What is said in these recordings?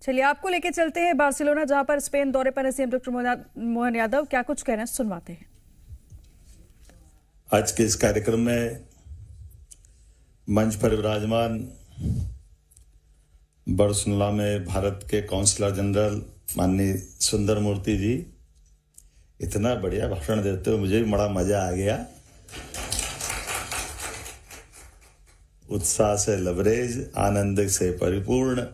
चलिए आपको लेके चलते हैं बार्सिलोना, जहां पर स्पेन दौरे पर सीएम डॉक्टर मोहन यादव क्या कुछ कहना है सुनवाते हैं। आज के इस कार्यक्रम में मंच पर विराजमान बार्सिलोना में भारत के काउंसलर जनरल माननीय सुंदर मूर्ति जी इतना बढ़िया भाषण देते हुए मुझे भी बड़ा मजा आ गया। उत्साह से लबरेज, आनंद से परिपूर्ण।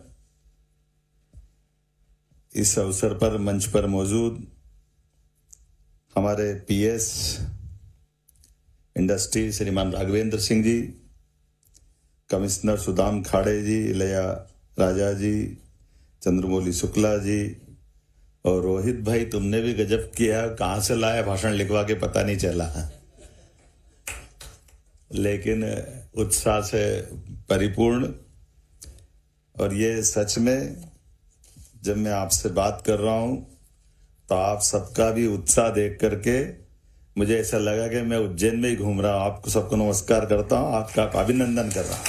इस अवसर पर मंच पर मौजूद हमारे पीएस इंडस्ट्री श्रीमान राघवेंद्र सिंह जी, कमिश्नर सुदाम खाड़े जी, इलैया राजा जी, चंद्रमौली शुक्ला जी और रोहित भाई, तुमने भी गजब किया, कहां से लाया भाषण लिखवा के पता नहीं चला, लेकिन उत्साह से परिपूर्ण। और ये सच में जब मैं आपसे बात कर रहा हूं तो आप सबका भी उत्साह देख करके मुझे ऐसा लगा कि मैं उज्जैन में ही घूम रहा हूं। आपको सबको नमस्कार करता हूं, आपका अभिनंदन कर रहा हूं।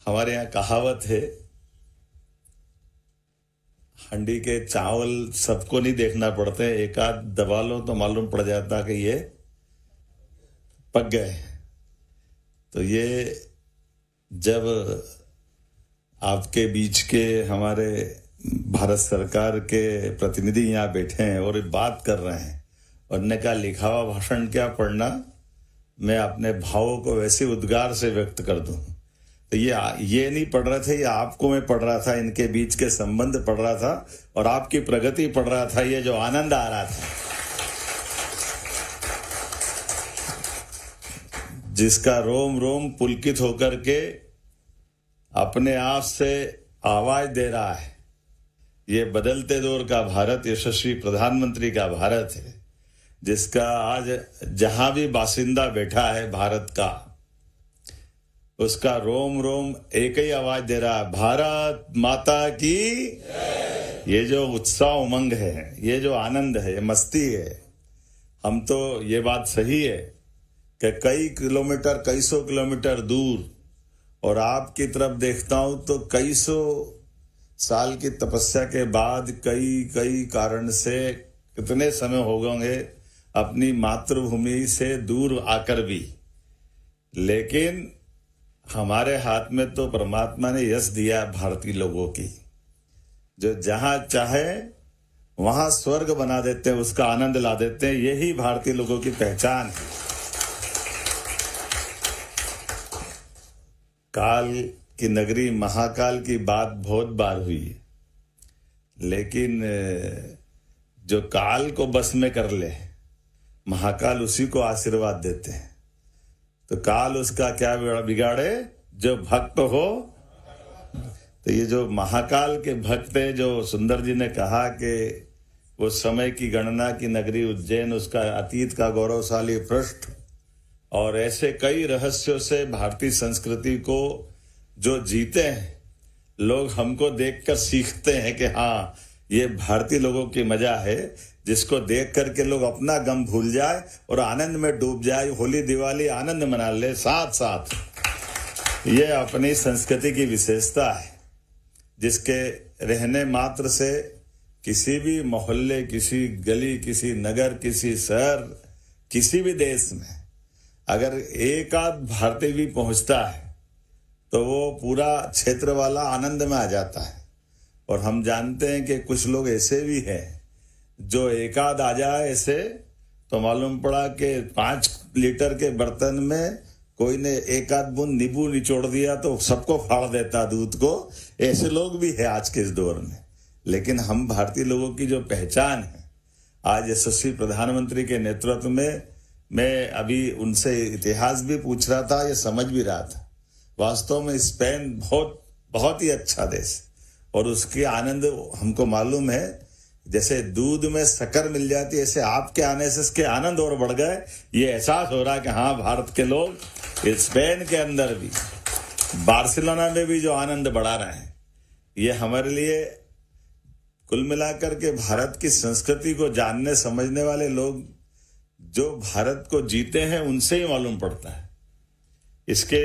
हमारे यहाँ कहावत है, हंडी के चावल सबको नहीं देखना पड़ते, एक आध दबा लो तो मालूम पड़ जाता कि ये पक गए। तो ये जब आपके बीच के हमारे भारत सरकार के प्रतिनिधि यहाँ बैठे हैं और बात कर रहे हैं और ने कहा लिखा हुआ भाषण क्या पढ़ना, मैं अपने भावों को वैसे उद्गार से व्यक्त कर दूं। तो ये नहीं पढ़ रहे थे, ये आपको मैं पढ़ रहा था, इनके बीच के संबंध पढ़ रहा था और आपकी प्रगति पढ़ रहा था, ये जो आनंद आ रहा था, जिसका रोम रोम पुलकित होकर के अपने आप से आवाज दे रहा है। ये बदलते दौर का भारत, यशस्वी प्रधानमंत्री का भारत है, जिसका आज जहां भी बासिंदा बैठा है भारत का, उसका रोम रोम एक ही आवाज दे रहा है, भारत माता की। ये जो उत्साह उमंग है, ये जो आनंद है, ये मस्ती है। हम तो ये बात सही है कि कई किलोमीटर, कई सौ किलोमीटर दूर, और आपकी तरफ देखता हूं तो कई सौ साल की तपस्या के बाद कई कारण से कितने समय हो गए होंगे अपनी मातृभूमि से दूर आकर भी, लेकिन हमारे हाथ में तो परमात्मा ने यश दिया भारतीय लोगों की, जो जहां चाहे वहां स्वर्ग बना देते हैं, उसका आनंद ला देते हैं। यही भारतीय लोगों की पहचान है। काल की नगरी महाकाल की बात बहुत बार हुई है, लेकिन जो काल को बस में कर ले, महाकाल उसी को आशीर्वाद देते हैं। तो काल उसका क्या बिगाड़े जो भक्त हो। तो ये जो महाकाल के भक्त है, जो सुंदर जी ने कहा कि वो समय की गणना की नगरी उज्जैन, उसका अतीत का गौरवशाली पृष्ठ, और ऐसे कई रहस्यों से भारतीय संस्कृति को जो जीते हैं लोग, हमको देखकर सीखते हैं कि हाँ, ये भारतीय लोगों की मजा है, जिसको देख करके लोग अपना गम भूल जाए और आनंद में डूब जाए। होली दिवाली आनंद मना ले साथ साथ। ये अपनी संस्कृति की विशेषता है, जिसके रहने मात्र से किसी भी मोहल्ले, किसी गली, किसी नगर, किसी शहर, किसी भी देश में अगर एक आध भारतीय भी पहुंचता है तो वो पूरा क्षेत्र वाला आनंद में आ जाता है। और हम जानते हैं कि कुछ लोग ऐसे भी हैं जो एक आध आ जाए ऐसे तो मालूम पड़ा कि 5 लीटर के बर्तन में कोई ने एक आध बूंद नींबू निचोड़ दिया तो सबको फाड़ देता दूध को। ऐसे लोग भी है आज के इस दौर में। लेकिन हम भारतीय लोगों की जो पहचान है, आज यशस्वी प्रधानमंत्री के नेतृत्व में, मैं अभी उनसे इतिहास भी पूछ रहा था, ये समझ भी रहा था, वास्तव में स्पेन बहुत ही अच्छा देश, और उसकी आनंद हमको मालूम है। जैसे दूध में शक्कर मिल जाती है, ऐसे आपके आने से इसके आनंद और बढ़ गए। ये एहसास हो रहा है कि हाँ, भारत के लोग स्पेन के अंदर भी, बार्सिलोना में भी जो आनंद बढ़ा रहे हैं, ये हमारे लिए कुल मिलाकर के भारत की संस्कृति को जानने समझने वाले लोग जो भारत को जीते हैं, उनसे ही मालूम पड़ता है। इसके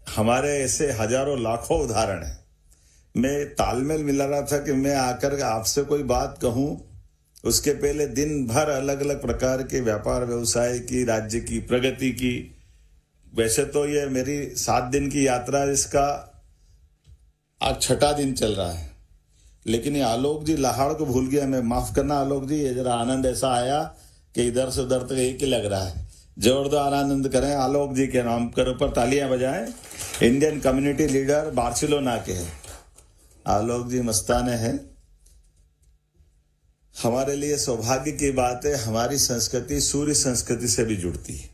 हमारे ऐसे हजारों लाखों उदाहरण हैं। मैं तालमेल मिला रहा था कि मैं आकर आपसे कोई बात कहूं, उसके पहले दिन भर अलग अलग प्रकार के व्यापार व्यवसाय की, राज्य की प्रगति की। वैसे तो ये मेरी 7 दिन की यात्रा, इसका आज 6ठा दिन चल रहा है, लेकिन ये आलोक जी लाहौर को भूल गया। मैं माफ करना आलोक जी, ये जरा आनंद ऐसा आया कि इधर से उधर तक एक ही लग रहा है। जोरदार आनंद करें आलोक जी के नाम कर ऊपर तालियां बजाएं। इंडियन कम्युनिटी लीडर बार्सिलोना के हैं आलोक जी, मस्ताने हैं। हमारे लिए सौभाग्य की बात है, हमारी संस्कृति सूर्य संस्कृति से भी जुड़ती है,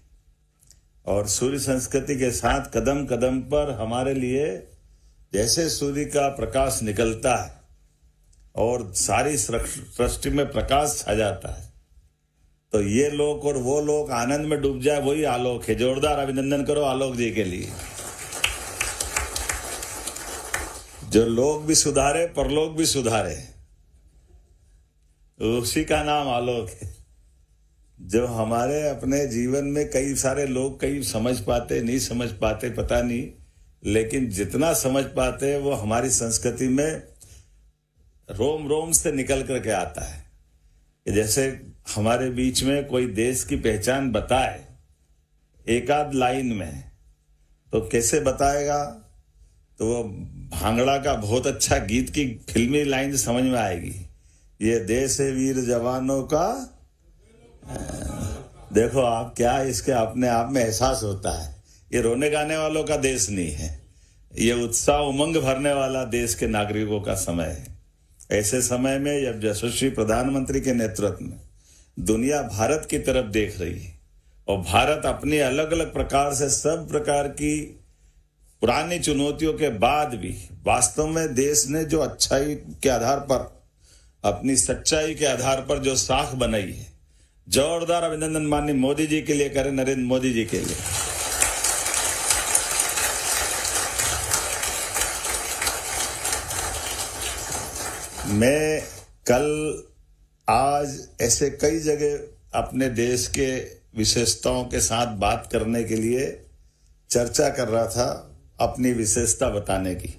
और सूर्य संस्कृति के साथ कदम कदम पर हमारे लिए जैसे सूर्य का प्रकाश निकलता है और सारी सृष्टि में प्रकाश छा जाता है, तो ये लोग और वो लोग आनंद में डूब जाए, वही आलोक है। जोरदार अभिनंदन करो आलोक जी के लिए। जो लोग भी सुधारे, परलोक भी सुधारे, उसी का नाम आलोक है। जो हमारे अपने जीवन में कई सारे लोग कई समझ पाते, नहीं समझ पाते, पता नहीं, लेकिन जितना समझ पाते वो हमारी संस्कृति में रोम रोम से निकल करके आता है। जैसे हमारे बीच में कोई देश की पहचान बताए एक आध लाइन में, तो कैसे बताएगा? तो वो भांगड़ा का बहुत अच्छा गीत की फिल्मी लाइन समझ में आएगी। ये देश है वीर जवानों का, देखो आप क्या इसके अपने आप में एहसास होता है। ये रोने गाने वालों का देश नहीं है, ये उत्साह उमंग भरने वाला देश के नागरिकों का समय है। ऐसे समय में जब यशस्वी प्रधानमंत्री के नेतृत्व में दुनिया भारत की तरफ देख रही है, और भारत अपनी अलग अलग प्रकार से सब प्रकार की पुरानी चुनौतियों के बाद भी वास्तव में देश ने जो अच्छाई के आधार पर, अपनी सच्चाई के आधार पर जो साख बनाई है, जोरदार अभिनंदन माननीय मोदी जी के लिए करें, नरेंद्र मोदी जी के लिए। मैं कल आज ऐसे कई जगह अपने देश के विशेषताओं के साथ बात करने के लिए चर्चा कर रहा था, अपनी विशेषता बताने की।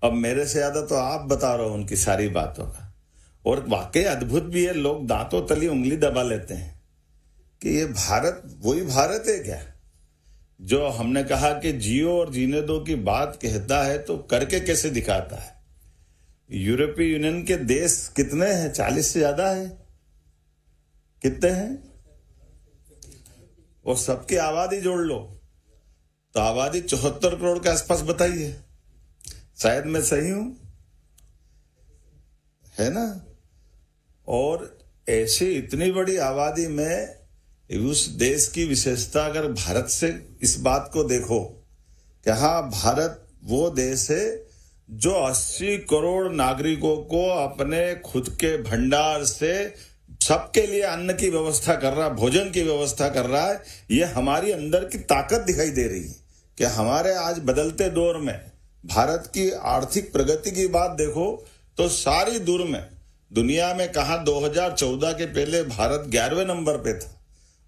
अब मेरे से ज्यादा तो आप बता रहे हो उनकी सारी बातों का, और वाकई अद्भुत भी है। लोग दांतों तली उंगली दबा लेते हैं कि ये भारत वही भारत है क्या जो हमने कहा कि जियो और जीने दो की बात कहता है तो करके कैसे दिखाता है। यूरोपीय यूनियन के देश कितने हैं? 40 से ज्यादा है। कितने हैं? और सबकी आबादी जोड़ लो तो आबादी 74 करोड़ के आसपास बताइए। शायद मैं सही हूं, है ना? और ऐसी इतनी बड़ी आबादी में उस देश की विशेषता, अगर भारत से इस बात को देखो कि हाँ, भारत वो देश है जो 80 करोड़ नागरिकों को अपने खुद के भंडार से सबके लिए अन्न की व्यवस्था कर रहा, भोजन की व्यवस्था कर रहा है। ये हमारी अंदर की ताकत दिखाई दे रही है कि हमारे आज बदलते दौर में भारत की आर्थिक प्रगति की बात देखो तो सारी दूर में दुनिया में कहा 2014 के पहले भारत 11वें नंबर पे था,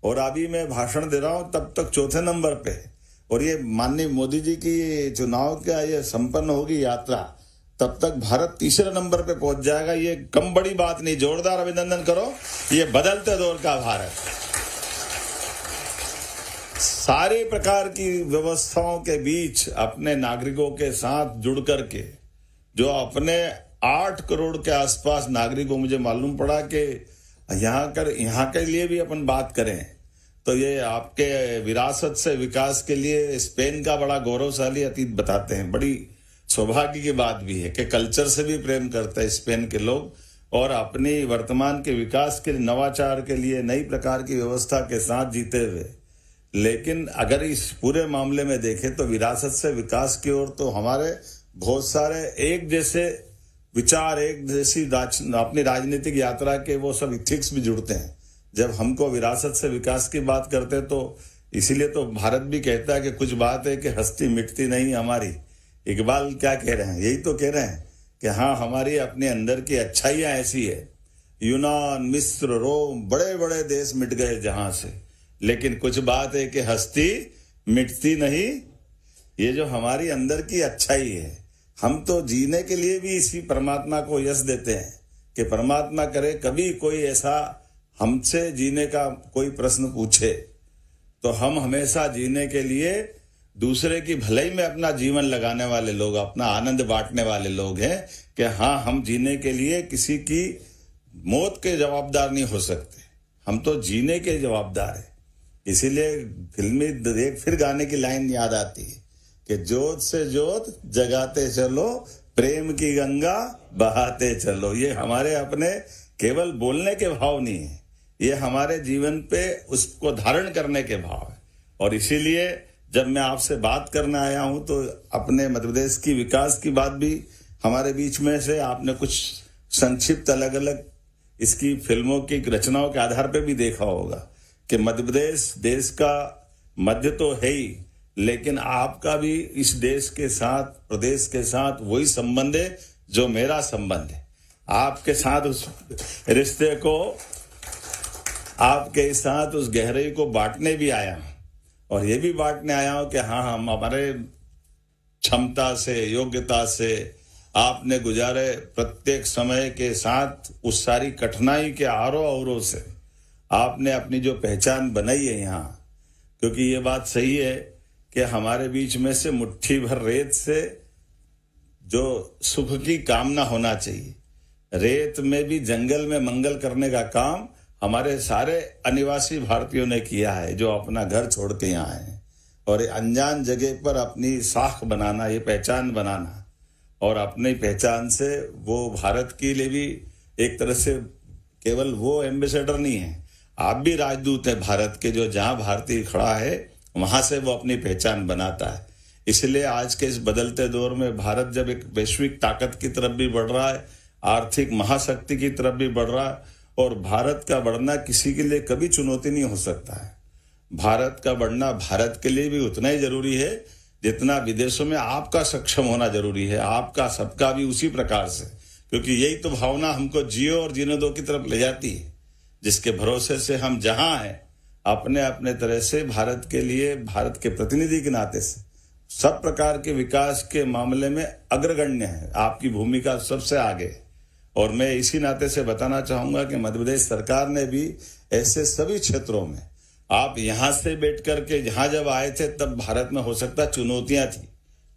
और अभी मैं भाषण दे रहा हूं तब तक 4थे नंबर पे है। और ये माननीय मोदी जी की चुनाव का ये संपन्न होगी यात्रा, तब तक भारत 3रे नंबर पे पहुंच जाएगा। ये कम बड़ी बात नहीं, जोरदार अभिनंदन करो। ये बदलते दौर का भारत, सारे प्रकार की व्यवस्थाओं के बीच अपने नागरिकों के साथ जुड़ करके, जो अपने 8 करोड़ के आसपास नागरिकों, मुझे मालूम पड़ा कि यहाँ के लिए भी अपन बात करें तो ये आपके विरासत से विकास के लिए स्पेन का बड़ा गौरवशाली अतीत बताते हैं। बड़ी सौभाग्य की बात भी है कि कल्चर से भी प्रेम करते हैं स्पेन के लोग, और अपनी वर्तमान के विकास के लिए, नवाचार के लिए नई प्रकार की व्यवस्था के साथ जीते हुए। लेकिन अगर इस पूरे मामले में देखें तो विरासत से विकास की ओर तो हमारे बहुत सारे एक जैसे विचार, एक जैसी अपनी राजनीतिक यात्रा के वो सब इथिक्स भी जुड़ते हैं। जब हमको विरासत से विकास की बात करते तो इसीलिए तो भारत भी कहता है कि कुछ बात है कि हस्ती मिटती नहीं हमारी। इकबाल क्या कह रहे हैं? यही तो कह रहे हैं कि हाँ, हमारी अपने अंदर की अच्छाइयां ऐसी है। यूनान, मिस्र, रोम, बड़े बड़े देश मिट गए जहां से, लेकिन कुछ बात है कि हस्ती मिटती नहीं। ये जो हमारी अंदर की अच्छाई है, हम तो जीने के लिए भी इसी परमात्मा को यश देते हैं कि परमात्मा करे कभी कोई ऐसा हमसे जीने का कोई प्रश्न पूछे तो हम हमेशा जीने के लिए दूसरे की भलाई में अपना जीवन लगाने वाले लोग, अपना आनंद बांटने वाले लोग हैं कि हाँ, हम जीने के लिए किसी की मौत के जवाबदार नहीं हो सकते, हम तो जीने के जवाबदार हैं। इसीलिए फिल्मी एक फिर गाने की लाइन याद आती है कि जोत से जोत जगाते चलो, प्रेम की गंगा बहाते चलो। ये हमारे अपने केवल बोलने के भाव नहीं है, ये हमारे जीवन पे उसको धारण करने के भाव है। और इसीलिए जब मैं आपसे बात करने आया हूं तो अपने मध्य प्रदेश की विकास की बात भी हमारे बीच में से आपने कुछ संक्षिप्त अलग अलग इसकी फिल्मों की रचनाओं के आधार पे भी देखा होगा कि मध्य प्रदेश देश का मध्य तो है ही, लेकिन आपका भी इस देश के साथ, प्रदेश के साथ वही संबंध है जो मेरा संबंध है। आपके साथ उस रिश्ते को, आपके साथ उस गहराई को बांटने भी आया हूं और ये भी बांटने आया हूं कि हाँ, हम हमारे क्षमता से, योग्यता से आपने गुजारे प्रत्येक समय के साथ उस सारी कठिनाई के आरों अवरों से आपने अपनी जो पहचान बनाई है यहाँ, क्योंकि ये बात सही है कि हमारे बीच में से मुट्ठी भर रेत से जो सुख की कामना होना चाहिए, रेत में भी जंगल में मंगल करने का काम हमारे सारे अनिवासी भारतीयों ने किया है, जो अपना घर छोड़ के यहाँ आए और अनजान जगह पर अपनी साख बनाना, ये पहचान बनाना, और अपनी पहचान से वो भारत के लिए भी एक तरह से केवल वो एम्बेसडर नहीं है, आप भी राजदूत हैं भारत के, जो जहां भारतीय खड़ा है वहां से वो अपनी पहचान बनाता है। इसलिए आज के इस बदलते दौर में भारत जब एक वैश्विक ताकत की तरफ भी बढ़ रहा है, आर्थिक महाशक्ति की तरफ भी बढ़ रहा है, और भारत का बढ़ना किसी के लिए कभी चुनौती नहीं हो सकता है। भारत का बढ़ना भारत के लिए भी उतना ही जरूरी है जितना विदेशों में आपका सक्षम होना जरूरी है, आपका सबका भी उसी प्रकार से, क्योंकि यही तो भावना हमको जियो और जीने दो की तरफ ले जाती है, जिसके भरोसे से हम जहां हैं अपने अपने तरह से भारत के लिए, भारत के प्रतिनिधि के नाते से सब प्रकार के विकास के मामले में अग्रगण्य है, आपकी भूमिका सबसे आगे। और मैं इसी नाते से बताना चाहूंगा कि मध्य प्रदेश सरकार ने भी ऐसे सभी क्षेत्रों में, आप यहां से बैठ करके जहां जब आए थे तब भारत में हो सकता चुनौतियां थी,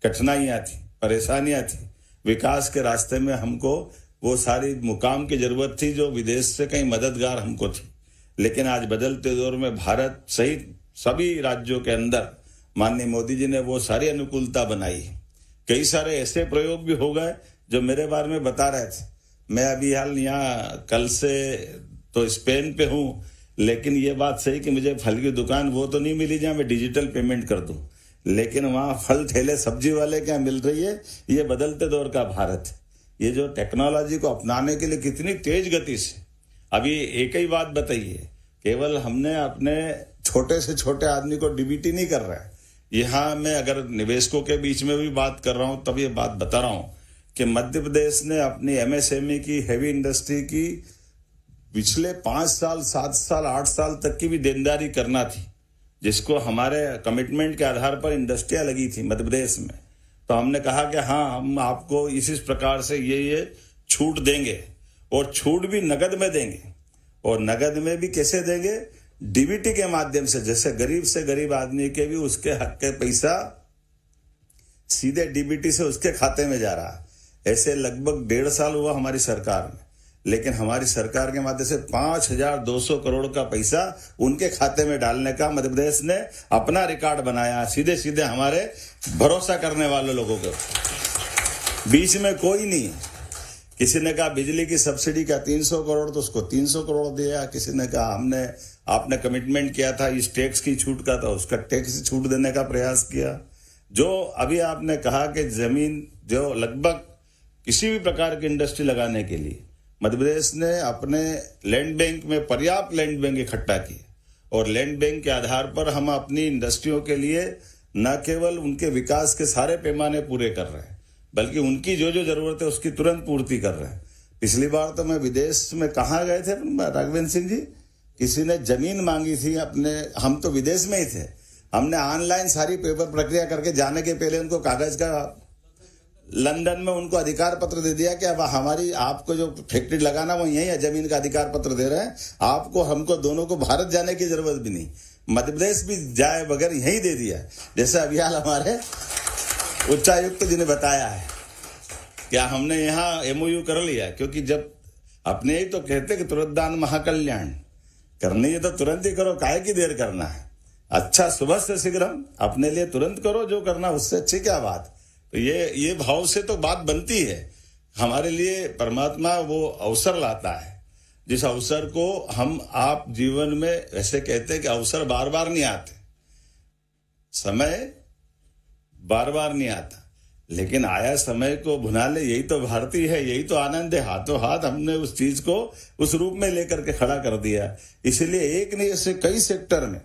कठिनाइयां थी, परेशानियां थी, विकास के रास्ते में हमको वो सारी मुकाम की जरूरत थी जो विदेश से कहीं मददगार हमको थी। लेकिन आज बदलते दौर में भारत सहित सभी राज्यों के अंदर माननीय मोदी जी ने वो सारी अनुकूलता बनाई है। कई सारे ऐसे प्रयोग भी हो गए जो मेरे बारे में बता रहे थे। मैं अभी हाल यहाँ कल से तो स्पेन पे हूँ, लेकिन ये बात सही कि मुझे फल की दुकान वो तो नहीं मिली जहाँ मैं डिजिटल पेमेंट कर दूं, लेकिन वहाँ फल ठेले सब्जी वाले क्या मिल रही है। ये बदलते दौर का भारत है, ये जो टेक्नोलॉजी को अपनाने के लिए कितनी तेज गति से। अभी एक ही बात बताइए, केवल हमने अपने छोटे से छोटे आदमी को डीबीटी नहीं कर रहा है, यहाँ मैं अगर निवेशकों के बीच में भी बात कर रहा हूँ तब ये बात बता रहा हूँ कि मध्य प्रदेश ने अपनी एमएसएमई की, हेवी इंडस्ट्री की पिछले 5 साल, 7 साल, 8 साल तक की भी देनदारी करना थी, जिसको हमारे कमिटमेंट के आधार पर इंडस्ट्रियां लगी थी मध्य प्रदेश में। तो हमने कहा कि हाँ, हम आपको इस प्रकार से ये छूट देंगे, और छूट भी नगद में देंगे। और नगद में भी कैसे देंगे? डीबीटी के माध्यम से, जैसे गरीब से गरीब आदमी के भी उसके हक के पैसा सीधे डीबीटी से उसके खाते में जा रहा है। ऐसे लगभग 1.5 साल हुआ हमारी सरकार में, लेकिन हमारी सरकार के माध्यम से 5,200 करोड़ का पैसा उनके खाते में डालने का मध्य प्रदेश ने अपना रिकॉर्ड बनाया, सीधे सीधे हमारे भरोसा करने वाले लोगों के बीच में कोई नहीं। किसी ने कहा बिजली की सब्सिडी का 300 करोड़, तो उसको 300 करोड़ दिया। किसी ने कहा आपने कमिटमेंट किया था इस टैक्स की छूट का, तो उसका टैक्स छूट देने का प्रयास किया। जो अभी आपने कहा कि जमीन जो लगभग किसी भी प्रकार की इंडस्ट्री लगाने के लिए मध्य प्रदेश ने अपने लैंड बैंक में पर्याप्त लैंड बैंक इकट्ठा किए, और लैंड बैंक के आधार पर हम अपनी इंडस्ट्रियों के लिए न केवल उनके विकास के सारे पैमाने पूरे कर रहे हैं, बल्कि उनकी जो जो जरूरत है उसकी तुरंत पूर्ति कर रहे हैं। पिछली बार तो मैं विदेश में कहाँ गए थे राघवेंद्र सिंह जी, किसी ने जमीन मांगी थी अपने, हम तो विदेश में ही थे, हमने ऑनलाइन सारी पेपर प्रक्रिया करके जाने के पहले उनको कागज का लंदन में उनको अधिकार पत्र दे दिया कि अब हमारी आपको जो फैक्ट्री लगाना वो यही है, जमीन का अधिकार पत्र दे रहे हैं आपको, हमको दोनों को भारत जाने की जरूरत भी नहीं, मध्य प्रदेश भी जाए बगैर यही दे दिया। जैसे अभी हाल हमारे उच्चायुक्त जी ने बताया है क्या हमने यहाँ एमओयू कर लिया, क्योंकि जब अपने ही तो कहते कि तुरंत दान महाकल्याण, करनी है तो तुरंत ही करो, काहे की देर करना है। अच्छा सुबह से शीघ्रम, अपने लिए तुरंत करो जो करना, उससे अच्छी क्या बात। तो ये भाव से तो बात बनती है। हमारे लिए परमात्मा वो अवसर लाता है जिस अवसर को हम आप जीवन में ऐसे कहते हैं कि अवसर बार बार नहीं आते, समय बार बार नहीं आता, लेकिन आया समय को भुना ले, यही तो भारतीय है, यही तो आनंद है। हाथों हाथ हमने उस चीज को उस रूप में लेकर के खड़ा कर दिया। इसीलिए एक नहीं ऐसे कई सेक्टर में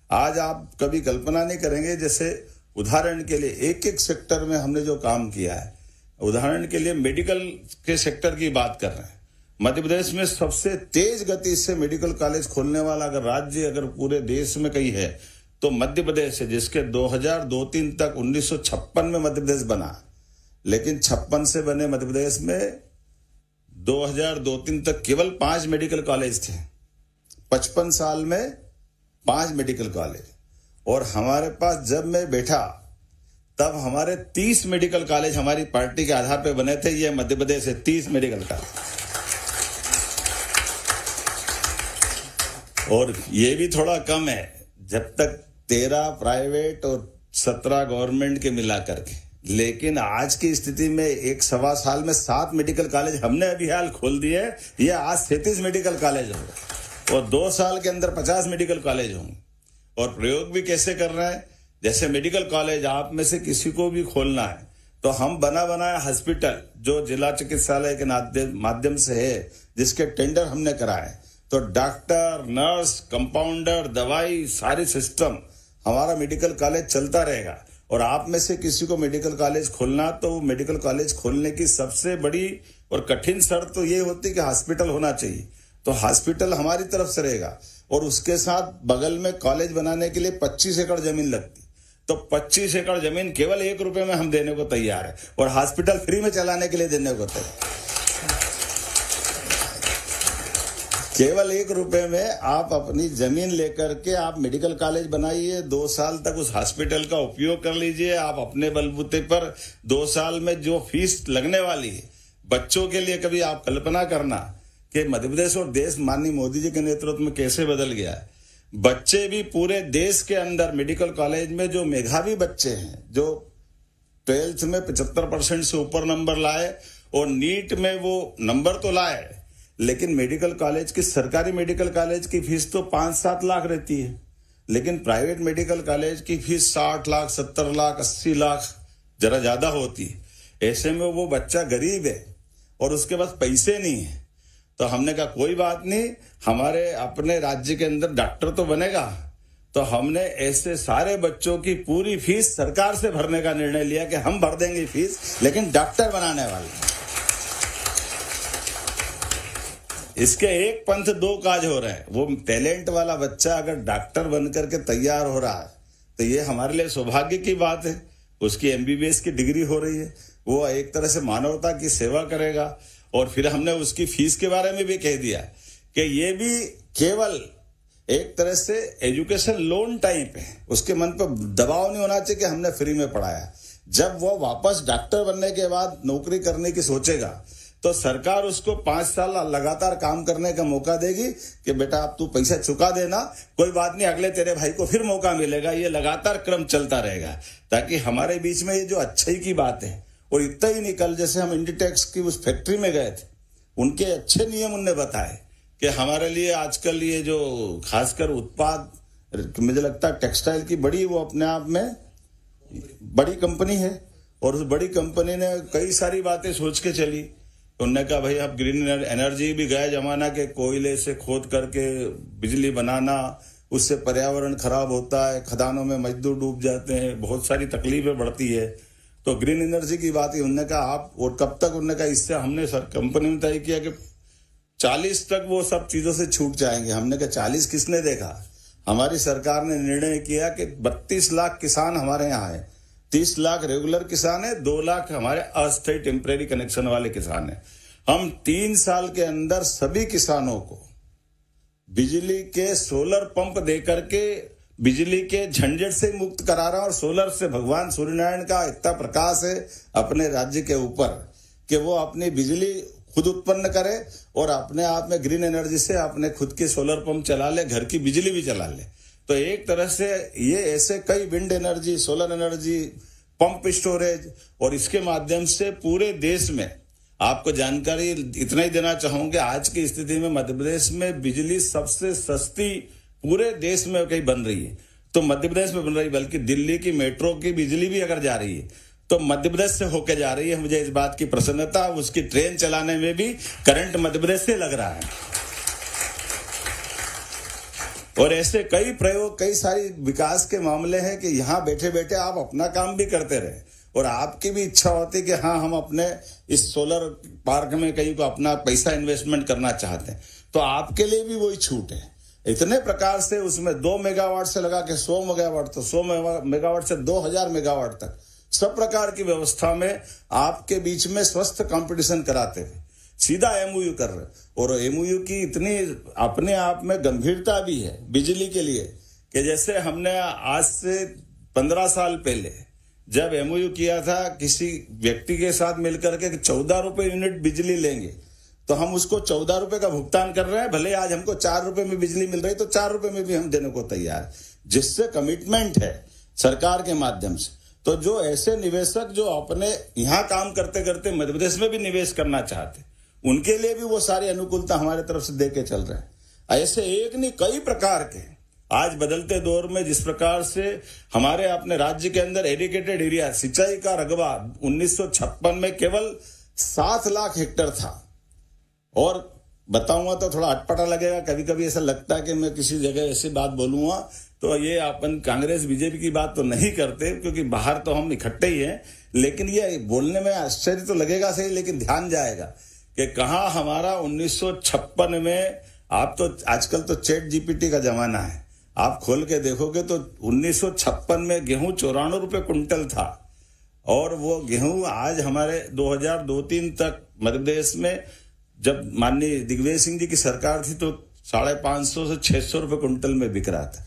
आज आप कभी कल्पना नहीं करेंगे। जैसे उदाहरण के लिए एक एक सेक्टर में हमने जो काम किया है, उदाहरण के लिए मेडिकल के सेक्टर की बात कर रहे हैं। मध्य प्रदेश में सबसे तेज गति से मेडिकल कॉलेज खोलने वाला अगर राज्य अगर पूरे देश में कहीं है तो मध्य प्रदेश है, जिसके 2002-03 तक 1956 में मध्य प्रदेश बना, लेकिन 56 से बने मध्य प्रदेश में 2002-03 तक केवल 5 मेडिकल कॉलेज थे। 55 साल में 5 मेडिकल कॉलेज, और हमारे पास जब मैं बैठा तब हमारे 30 मेडिकल कॉलेज हमारी पार्टी के आधार पर बने थे। ये मध्य प्रदेश है, 30 मेडिकल कॉलेज। और ये भी थोड़ा कम है, जब तक 13 प्राइवेट और 17 गवर्नमेंट के मिला करके। लेकिन आज की स्थिति में 1-1.25 साल में 7 मेडिकल कॉलेज हमने अभी हाल खोल दिए। ये आज 37 मेडिकल कॉलेज होंगे और 2 साल के अंदर 50 मेडिकल कॉलेज होंगे। और प्रयोग भी कैसे कर रहे हैं, जैसे मेडिकल कॉलेज आप में से किसी को भी खोलना है तो हम बना बनाया हॉस्पिटल जो जिला चिकित्सालय के माध्यम से है, जिसके टेंडर हमने कराए, तो डॉक्टर, नर्स, कंपाउंडर, दवाई, सारी सिस्टम हमारा मेडिकल कॉलेज चलता रहेगा। और आप में से किसी को मेडिकल कॉलेज खोलना, तो मेडिकल कॉलेज खोलने की सबसे बड़ी और कठिन शर्त तो ये होती है कि हॉस्पिटल होना चाहिए। तो हॉस्पिटल हमारी तरफ से रहेगा और उसके साथ बगल में कॉलेज बनाने के लिए 25 एकड़ जमीन लगती, तो 25 एकड़ जमीन केवल 1 रुपए में हम देने को तैयार है और हॉस्पिटल फ्री में चलाने के लिए देने को तैयार। केवल 1 रुपए में आप अपनी जमीन लेकर के आप मेडिकल कॉलेज बनाइए, 2 साल तक उस हॉस्पिटल का उपयोग कर लीजिए। आप अपने बलबूते पर 2 साल में जो फीस लगने वाली है बच्चों के लिए, कभी आप कल्पना करना कि मध्य प्रदेश और देश माननीय मोदी जी के नेतृत्व में कैसे बदल गया है। बच्चे भी पूरे देश के अंदर मेडिकल कॉलेज में जो मेधावी बच्चे हैं, जो 12th में 75% से ऊपर नंबर लाए और नीट में वो नंबर तो लाए, लेकिन मेडिकल कॉलेज की, सरकारी मेडिकल कॉलेज की फीस तो 5-7 लाख रहती है, लेकिन प्राइवेट मेडिकल कॉलेज की फीस 60 लाख, 70 लाख, 80 लाख जरा ज्यादा होती है। ऐसे में वो बच्चा गरीब है और उसके पास पैसे नहीं है। तो हमने कहा कोई बात नहीं, हमारे अपने राज्य के अंदर डॉक्टर तो बनेगा, तो हमने ऐसे सारे बच्चों की पूरी फीस सरकार से भरने का निर्णय लिया कि हम भर देंगे फीस, लेकिन डॉक्टर बनाने वाले। इसके एक पंथ 2 काज हो रहे हैं। वो टैलेंट वाला बच्चा अगर डॉक्टर बनकर के तैयार हो रहा है तो ये हमारे लिए सौभाग्य की बात है। उसकी MBBS की डिग्री हो रही है, वो एक तरह से मानवता की सेवा करेगा। और फिर हमने उसकी फीस के बारे में भी कह दिया कि ये भी केवल एक तरह से एजुकेशन लोन टाइप है, उसके मन पर दबाव नहीं होना चाहिए कि हमने फ्री में पढ़ाया। जब वो वापस डॉक्टर बनने के बाद नौकरी करने की सोचेगा तो सरकार उसको 5 साल लगातार काम करने का मौका देगी कि बेटा अब तू पैसा चुका देना, कोई बात नहीं, अगले तेरे भाई को फिर मौका मिलेगा। ये लगातार क्रम चलता रहेगा ताकि हमारे बीच में ये जो अच्छाई की बात है। और इतना ही नहीं, कल जैसे हम इंडिटेक्स की उस फैक्ट्री में गए थे, उनके अच्छे नियम उनने बताए कि हमारे लिए आजकल ये जो खासकर उत्पाद, मुझे लगता है टेक्सटाइल की बड़ी, वो अपने आप में बड़ी कंपनी है और उस बड़ी कंपनी ने कई सारी बातें सोच के चली। उन्होंने कहा भाई अब ग्रीन एनर्जी भी गया जमाना के, कोयले से खोद करके बिजली बनाना, उससे पर्यावरण खराब होता है, खदानों में मजदूर डूब जाते हैं, बहुत सारी तकलीफें बढ़ती है। तो ग्रीन एनर्जी की बात ही उन्होंने कहा आप, और कब तक, उन्होंने कहा इससे हमने सर कंपनी में तय किया कि 40 तक वो सब चीजों से छूट जाएंगे। हमने कहा 40 किसने देखा, हमारी सरकार ने निर्णय किया कि 32 लाख किसान हमारे यहाँ है, 30 लाख रेगुलर किसान है, 2 लाख हमारे अस्थायी टेम्परेरी कनेक्शन वाले किसान है। हम 3 साल के अंदर सभी किसानों को बिजली के सोलर पंप देकर के बिजली के झंझट से मुक्त करा रहा है। और सोलर से भगवान सूर्यनारायण का इतना प्रकाश है अपने राज्य के ऊपर कि वो अपनी बिजली खुद उत्पन्न करे और अपने आप में ग्रीन एनर्जी से अपने खुद के सोलर पंप चला ले, घर की बिजली भी चला ले। तो एक तरह से ये ऐसे कई wind energy, solar energy, pump storage और इसके माध्यम से पूरे देश में आपको जानकारी इतना ही देना चाहूंगा, आज की स्थिति में मध्य प्रदेश में बिजली सबसे सस्ती पूरे देश में कहीं बन रही है। तो मध्य प्रदेश में बन रही, बल्कि दिल्ली की मेट्रो की बिजली भी अगर जा रही है तो मध्य प्रदेश से होकर जा रही है। मुझे इस बात की प्रसन्नता, उसकी ट्रेन चलाने में भी करंट मध्य प्रदेश से लग रहा है। और ऐसे कई प्रयोग, कई सारी विकास के मामले हैं कि यहाँ बैठे बैठे आप अपना काम भी करते रहे और आपकी भी इच्छा होती कि हाँ हम अपने इस सोलर पार्क में कहीं को अपना पैसा इन्वेस्टमेंट करना चाहते हैं, तो आपके लिए भी वही छूट है। इतने प्रकार से उसमें 2 मेगावाट से लगा के 100 मेगावाट, तो 100 मेगावाट से 2000 मेगावाट तक सब प्रकार की व्यवस्था में आपके बीच में स्वस्थ कंपटीशन कराते हुए सीधा एमओयू कर रहे। और एमओयू की इतनी अपने आप में गंभीरता भी है बिजली के लिए कि जैसे हमने आज से 15 साल पहले जब एमओयू किया था किसी व्यक्ति के साथ मिलकर के 14 रुपए यूनिट बिजली लेंगे, तो हम उसको 14 रुपए का भुगतान कर रहे हैं। भले आज हमको 4 रुपए में बिजली मिल रही तो 4 रुपए में भी हम देने को तैयार है, जिससे कमिटमेंट है सरकार के माध्यम से। तो जो ऐसे निवेशक जो अपने यहाँ काम करते करते मध्य प्रदेश में भी निवेश करना चाहते, उनके लिए भी वो सारी अनुकूलता हमारे तरफ से देके चल रहे हैं। ऐसे एक नहीं कई प्रकार के आज बदलते दौर में जिस प्रकार से हमारे अपने राज्य के अंदर एडिकेटेड एरिया, सिंचाई का रकबा 1956 में केवल 7 लाख हेक्टेयर था। और बताऊंगा तो थोड़ा अटपटा लगेगा, कभी कभी ऐसा लगता है कि मैं किसी जगह ऐसी बात बोलूंगा तो ये अपन कांग्रेस बीजेपी की बात तो नहीं करते, क्योंकि बाहर तो हम इकट्ठे ही हैं, लेकिन ये बोलने में आश्चर्य तो लगेगा सही, लेकिन ध्यान जाएगा कि कहाँ हमारा 1956 में, आप तो आजकल तो चैट जीपीटी का जमाना है, आप खोल के देखोगे तो 1956 में गेहूं 94 रुपए कुंटल था। और वो गेहूं आज हमारे 2002-03 तक मध्य प्रदेश में जब माननीय दिग्विजय सिंह जी की सरकार थी तो 550 से 600 रुपए कुंटल में बिक रहा था।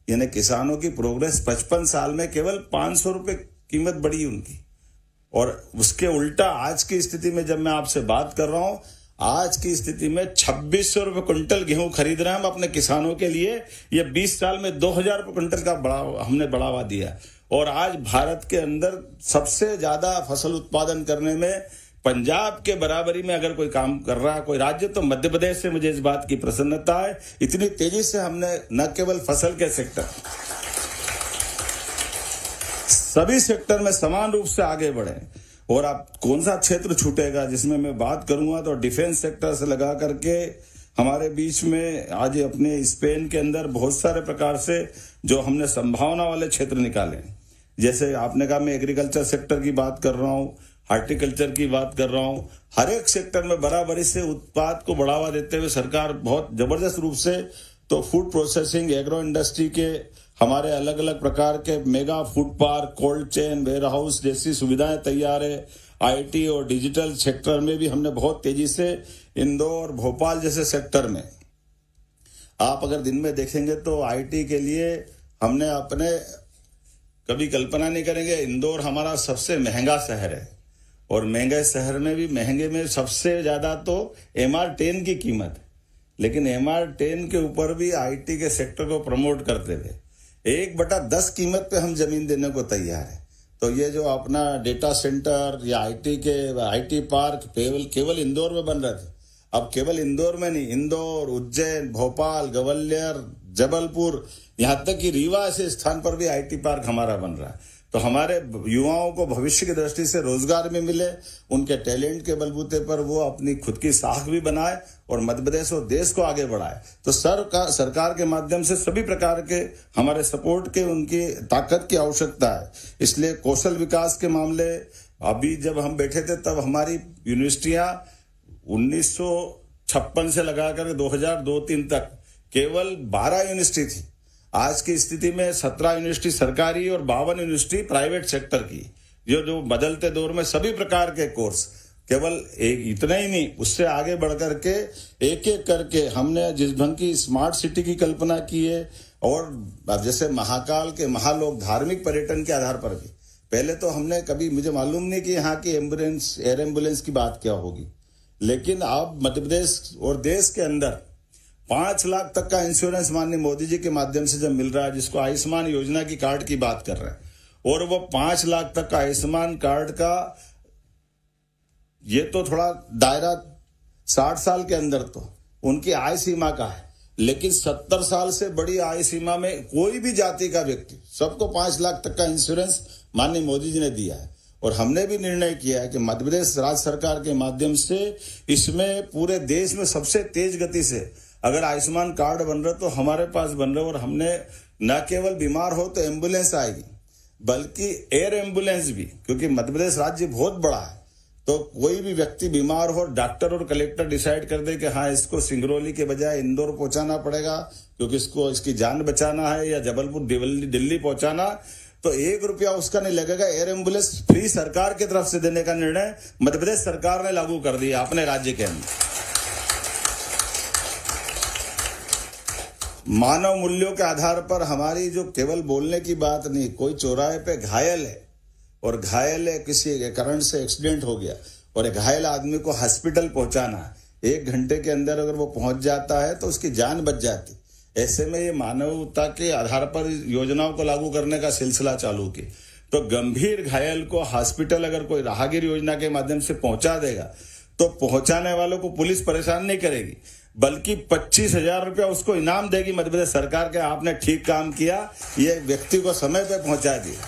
यानी किसानों की प्रोग्रेस 55 साल में केवल 500 रुपए कीमत बढ़ी उनकी। और उसके उल्टा आज की स्थिति में जब मैं आपसे बात कर रहा हूं, आज की स्थिति में 2600 रुपए कुंटल गेहूं खरीद रहे हैं हम अपने किसानों के लिए। ये 20 साल में 2000 रुपए कुंटल का हमने बढ़ावा दिया। और आज भारत के अंदर सबसे ज्यादा फसल उत्पादन करने में पंजाब के बराबरी में अगर कोई काम कर रहा है कोई राज्य, तो मध्य प्रदेश से मुझे इस बात की प्रसन्नता है। इतनी तेजी से हमने न केवल फसल के सेक्टर, सभी सेक्टर में समान रूप से आगे बढ़े। और आप कौन सा क्षेत्र छूटेगा जिसमें मैं बात करूंगा तो डिफेंस सेक्टर से लगा करके हमारे बीच में आज अपने स्पेन के अंदर बहुत सारे प्रकार से जो हमने संभावना वाले क्षेत्र निकाले। जैसे आपने कहा मैं एग्रीकल्चर सेक्टर की बात कर रहा हूँ, हार्टिकल्चर की बात कर रहा हूँ। हर एक सेक्टर में बराबरी से उत्पाद को बढ़ावा देते हुए सरकार बहुत जबरदस्त रूप से तो फूड प्रोसेसिंग, एग्रो इंडस्ट्री के हमारे अलग अलग प्रकार के mega food park, cold chain, warehouse जैसी सुविधाएं तैयार है। आईटी और डिजिटल सेक्टर में भी हमने बहुत तेजी से इंदौर, भोपाल जैसे सेक्टर में आप अगर दिन में देखेंगे तो आईटी के लिए हमने अपने कभी कल्पना नहीं करेंगे। इंदौर हमारा सबसे महंगा शहर है और महंगे शहर में भी महंगे में सबसे ज्यादा तो MR10 की कीमत है, लेकिन MR10 के ऊपर भी आईटी के सेक्टर को प्रमोट करते हुए 1/10 कीमत पे हम जमीन देने को तैयार है। तो ये जो अपना डेटा सेंटर या आईटी पार्क केवल इंदौर में बन रहे थे, अब केवल इंदौर में नहीं, इंदौर, उज्जैन, भोपाल, ग्वालियर, जबलपुर, यहाँ तक कि रीवा ऐसे स्थान पर भी आईटी पार्क हमारा बन रहा है। तो हमारे युवाओं को भविष्य की दृष्टि से रोजगार भी मिले, उनके टैलेंट के बलबूते पर वो अपनी खुद की साख भी बनाए और मध्य प्रदेश और देश को आगे बढ़ाए। तो सरकार के माध्यम से सभी प्रकार के हमारे सपोर्ट के उनकी ताकत की आवश्यकता है। इसलिए कौशल विकास के मामले, अभी जब हम बैठे थे तब हमारी यूनिवर्सिटियां 1956 से लगाकर 2002-03 तक केवल 12 यूनिवर्सिटी थी। आज की स्थिति में 17 यूनिवर्सिटी सरकारी और 52 यूनिवर्सिटी प्राइवेट सेक्टर की, जो बदलते दौर में सभी प्रकार के कोर्स, केवल एक इतना ही नहीं, उससे आगे बढ़ करके एक एक करके हमने जिस ढंग की स्मार्ट सिटी की कल्पना की है। और अब जैसे महाकाल के महालोक धार्मिक पर्यटन के आधार पर भी, पहले तो हमने कभी, मुझे मालूम नहीं कि यहाँ की एम्बुलेंस, एयर एम्बुलेंस की बात क्या होगी, लेकिन अब मध्य प्रदेश और देश के अंदर 5 लाख तक का इंश्योरेंस माननीय मोदी जी के माध्यम से जब मिल रहा है, जिसको आयुष्मान योजना की कार्ड की बात कर रहे हैं, और वो 5 लाख तक का आयुष्मान कार्ड का, ये तो थोड़ा दायरा 60 साल के अंदर तो उनकी आय सीमा का है, लेकिन 70 साल से बड़ी आय सीमा में कोई भी जाति का व्यक्ति, सबको 5 लाख तक का इंश्योरेंस माननीय मोदी जी ने दिया है। और हमने भी निर्णय किया है कि मध्य प्रदेश राज्य सरकार के माध्यम से इसमें पूरे देश में सबसे तेज गति से अगर आयुष्मान कार्ड बन रहे तो हमारे पास बन रहे, और हमने न केवल बीमार हो तो एम्बुलेंस आएगी, बल्कि एयर एम्बुलेंस भी, क्योंकि मध्य प्रदेश राज्य बहुत बड़ा है, तो कोई भी व्यक्ति बीमार हो, डॉक्टर और कलेक्टर डिसाइड कर दे कि हाँ इसको सिंगरौली के बजाय इंदौर पहुंचाना पड़ेगा क्योंकि इसकी जान बचाना है, या जबलपुर दिल्ली पहुंचाना, तो 1 रुपया उसका नहीं लगेगा। एयर एम्बुलेंस फ्री सरकार की तरफ से देने का निर्णय मध्य प्रदेश सरकार ने लागू कर दिया अपने राज्य के अंदर। मानव मूल्यों के आधार पर हमारी जो केवल बोलने की बात नहीं, कोई चौराहे पे घायल है और घायल है, किसी करंट से एक्सीडेंट हो गया और घायल आदमी को हॉस्पिटल पहुंचाना है, 1 घंटे के अंदर अगर वो पहुंच जाता है तो उसकी जान बच जाती। ऐसे में ये मानवता के आधार पर योजनाओं को लागू करने का सिलसिला चालू की, तो गंभीर घायल को हॉस्पिटल अगर कोई राहगीर योजना के माध्यम से पहुंचा देगा तो पहुंचाने वालों को पुलिस परेशान नहीं करेगी, बल्कि 25,000 रुपया उसको इनाम देगी मध्य प्रदेश सरकार के, आपने ठीक काम किया, ये व्यक्ति को समय पे पहुंचा दिया।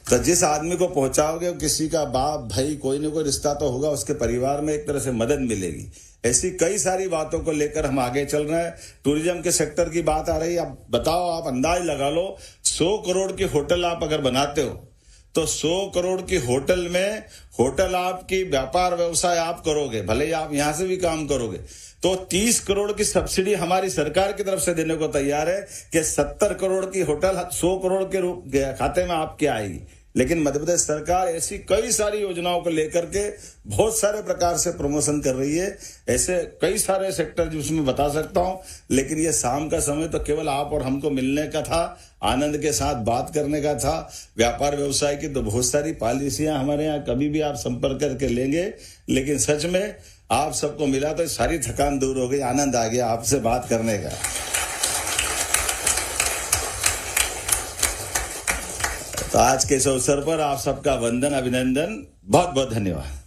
तो जिस आदमी को पहुंचाओगे, किसी का बाप भाई कोई न कोई रिश्ता तो होगा, उसके परिवार में एक तरह से मदद मिलेगी। ऐसी कई सारी बातों को लेकर हम आगे चल रहे हैं। टूरिज्म के सेक्टर की बात आ रही है, अब बताओ, आप अंदाज लगा लो, 100 करोड़ की होटल आप अगर बनाते हो तो 100 करोड़ की होटल में, होटल आपकी व्यापार व्यवसाय आप करोगे, भले ही आप यहां से भी काम करोगे, तो 30 करोड़ की सब्सिडी हमारी सरकार की तरफ से देने को तैयार है कि 70 करोड़ की होटल 100 करोड़ के रूप खाते में आपके आएगी। लेकिन मध्य प्रदेश सरकार ऐसी कई सारी योजनाओं को लेकर के बहुत सारे प्रकार से प्रमोशन कर रही है। ऐसे कई सारे सेक्टर जिसमें बता सकता हूं, लेकिन ये शाम का समय तो केवल आप और हमको मिलने का था, आनंद के साथ बात करने का था। व्यापार व्यवसाय की तो बहुत सारी पॉलिसियां हमारे यहाँ कभी भी आप संपर्क करके लेंगे, लेकिन सच में आप सबको मिला तो सारी थकान दूर हो गई, आनंद आ गया आपसे बात करने का। तो आज के इस अवसर पर आप सबका वंदन, अभिनंदन, बहुत बहुत धन्यवाद।